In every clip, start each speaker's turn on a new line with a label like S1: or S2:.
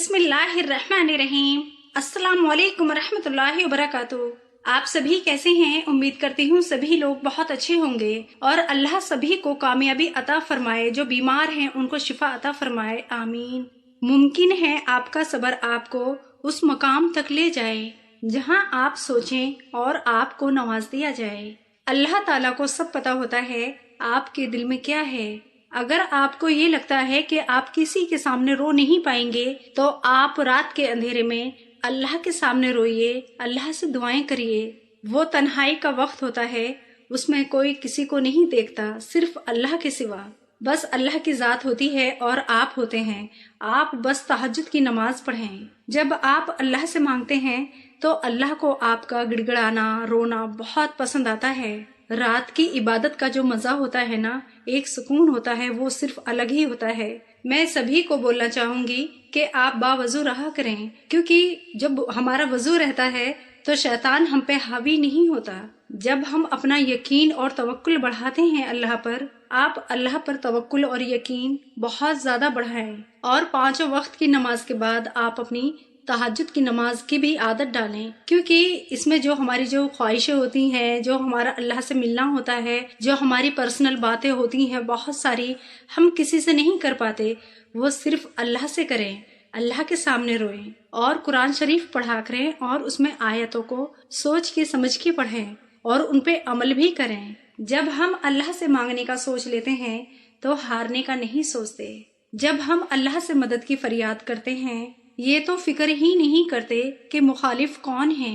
S1: बिस्मिल्लाहिर्रहमानिर्रहीम। अस्सलाम वालेकुम वरहमतुल्लाहि वबरकातुहू। आप सभी कैसे हैं? उम्मीद करती हूँ सभी लोग बहुत अच्छे होंगे और अल्लाह सभी को कामयाबी अता फरमाए। जो बीमार हैं उनको शिफा अता फरमाए, आमीन। मुमकिन है आपका सब्र आपको उस मकाम तक ले जाए जहाँ आप सोचें और आपको नवाज दिया जाए। अल्लाह ताला को सब पता होता है आपके दिल में क्या है। अगर आपको ये लगता है कि आप किसी के सामने रो नहीं पाएंगे तो आप रात के अंधेरे में अल्लाह के सामने रोइए, अल्लाह से दुआएं करिए। वो तन्हाई का वक्त होता है, उसमें कोई किसी को नहीं देखता, सिर्फ अल्लाह के सिवा। बस अल्लाह की जात होती है और आप होते हैं। आप बस तहज्जुद की नमाज पढ़ें। जब आप अल्लाह से मांगते हैं तो अल्लाह को आपका गिड़गिड़ाना, रोना बहुत पसंद आता है। रात की इबादत का जो मजा होता है ना, एक सुकून होता है, वो सिर्फ अलग ही होता है। मैं सभी को बोलना चाहूंगी कि आप बावजू रहा करें, क्योंकि जब हमारा वजू रहता है तो शैतान हम पे हावी नहीं होता। जब हम अपना यकीन और तवक्कुल बढ़ाते हैं अल्लाह पर, आप अल्लाह पर तवक्कुल और यकीन बहुत ज्यादा बढ़ाएं और 5 वक्त की नमाज के बाद आप अपनी तहज्जुद की नमाज की भी आदत डालें, क्योंकि इसमें जो हमारी जो ख्वाहिशें होती हैं, जो हमारा अल्लाह से मिलना होता है, जो हमारी पर्सनल बातें होती हैं बहुत सारी, हम किसी से नहीं कर पाते, वो सिर्फ अल्लाह से करें। अल्लाह के सामने रोएं और कुरान शरीफ पढ़ा करें और उसमें आयतों को सोच के समझ के पढ़ें और उन पे अमल भी करें। जब हम अल्लाह से मांगने का सोच लेते हैं तो हारने का नहीं सोचते। जब हम अल्लाह से मदद की फरियाद करते हैं, ये तो फिक्र ही नहीं करते कि मुखालिफ कौन है।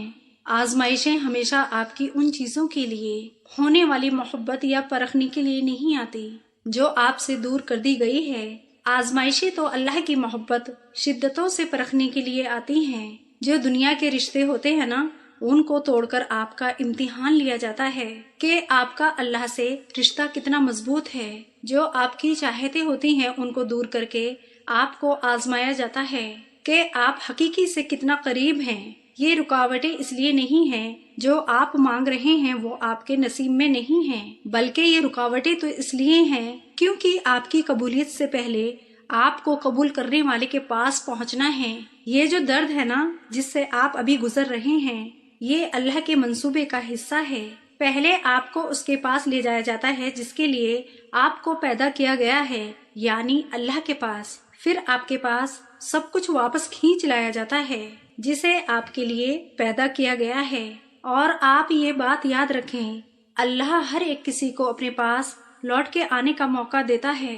S1: आजमाइशें हमेशा आपकी उन चीजों के लिए होने वाली मोहब्बत या परखने के लिए नहीं आती जो आपसे दूर कर दी गई है। आजमाइशें तो अल्लाह की मोहब्बत शिद्दतों से परखने के लिए आती हैं। जो दुनिया के रिश्ते होते हैं ना, उनको तोड़कर आपका इम्तिहान लिया जाता है कि आपका अल्लाह से रिश्ता कितना मजबूत है। जो आपकी चाहतें होती हैं उनको दूर करके आपको आजमाया जाता है कि आप हकीकी से कितना करीब हैं। ये रुकावटें इसलिए नहीं हैं जो आप मांग रहे हैं वो आपके नसीब में नहीं हैं, बल्कि ये रुकावटें तो इसलिए हैं क्योंकि आपकी कबूलियत से पहले आपको कबूल करने वाले के पास पहुंचना है। ये जो दर्द है ना जिससे आप अभी गुजर रहे हैं, ये अल्लाह के मंसूबे का हिस्सा है। पहले आपको उसके पास ले जाया जाता है जिसके लिए आपको पैदा किया गया है, यानी अल्लाह के पास। फिर आपके पास सब कुछ वापस खींच लाया जाता है जिसे आपके लिए पैदा किया गया है। और आप ये बात याद रखें, अल्लाह हर एक किसी को अपने पास लौट के आने का मौका देता है।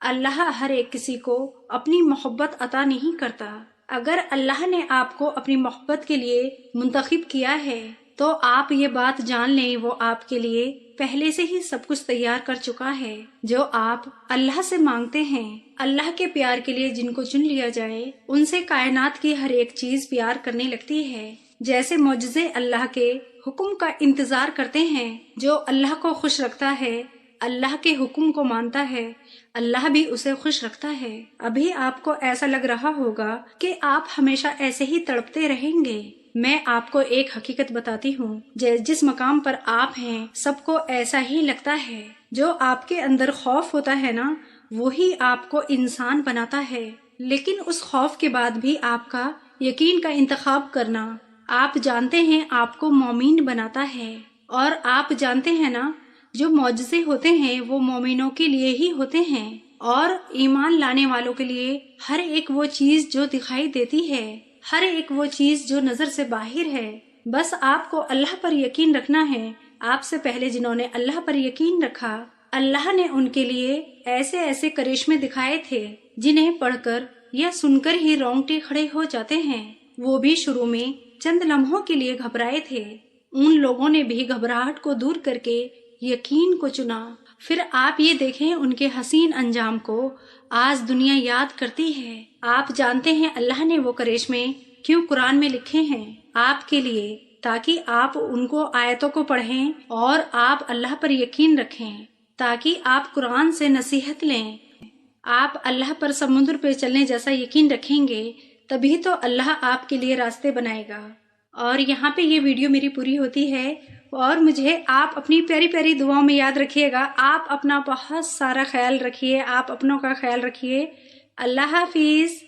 S1: अल्लाह हर एक किसी को अपनी मोहब्बत अता नहीं करता। अगर अल्लाह ने आपको अपनी मोहब्बत के लिए मुंतखब किया है तो आप ये बात जान लें, वो आपके लिए पहले से ही सब कुछ तैयार कर चुका है। जो आप अल्लाह से मांगते हैं, अल्लाह के प्यार के लिए जिनको चुन लिया जाए, उनसे कायनात की हर एक चीज प्यार करने लगती है। जैसे मौजज़े अल्लाह के हुक्म का इंतजार करते हैं। जो अल्लाह को खुश रखता है, अल्लाह के हुक्म को मानता है, अल्लाह भी उसे खुश रखता है। अभी आपको ऐसा लग रहा होगा कि आप हमेशा ऐसे ही तड़पते रहेंगे। मैं आपको एक हकीकत बताती हूँ, जिस मकाम पर आप हैं सबको ऐसा ही लगता है। जो आपके अंदर खौफ होता है ना, वही आपको इंसान बनाता है। लेकिन उस खौफ के बाद भी आपका यकीन का इंतखाब करना, आप जानते हैं, आपको मोमिन बनाता है। और आप जानते हैं ना, जो मौजज़े होते हैं वो मोमिनों के लिए ही होते हैं और ईमान लाने वालों के लिए हर एक वो चीज जो दिखाई देती है, हर एक वो चीज जो नजर से बाहर है, बस आपको अल्लाह पर यकीन रखना है। आपसे पहले जिन्होंने अल्लाह पर यकीन रखा, अल्लाह ने उनके लिए ऐसे ऐसे करिश्मे दिखाए थे जिन्हें पढ़कर या सुनकर ही रोंगटे खड़े हो जाते हैं। वो भी शुरू में चंद लम्हों के लिए घबराए थे। उन लोगों ने भी घबराहट को दूर करके यकीन को चुना। फिर आप ये देखें उनके हसीन अंजाम को आज दुनिया याद करती है। आप जानते हैं अल्लाह ने वो करिश्मे क्यों कुरान में लिखे हैं? आपके लिए, ताकि आप उनको आयतों को पढ़ें और आप अल्लाह पर यकीन रखें, ताकि आप कुरान से नसीहत लें। आप अल्लाह पर समुद्र पे चलने जैसा यकीन रखेंगे, तभी तो अल्लाह आपके लिए रास्ते बनाएगा। और यहाँ पे ये वीडियो मेरी पूरी होती है और मुझे आप अपनी प्यारी प्यारी दुआओं में याद रखिएगा। आप अपना बहुत सारा ख्याल रखिए, आप अपनों का ख्याल रखिए। अल्लाह हाफिज।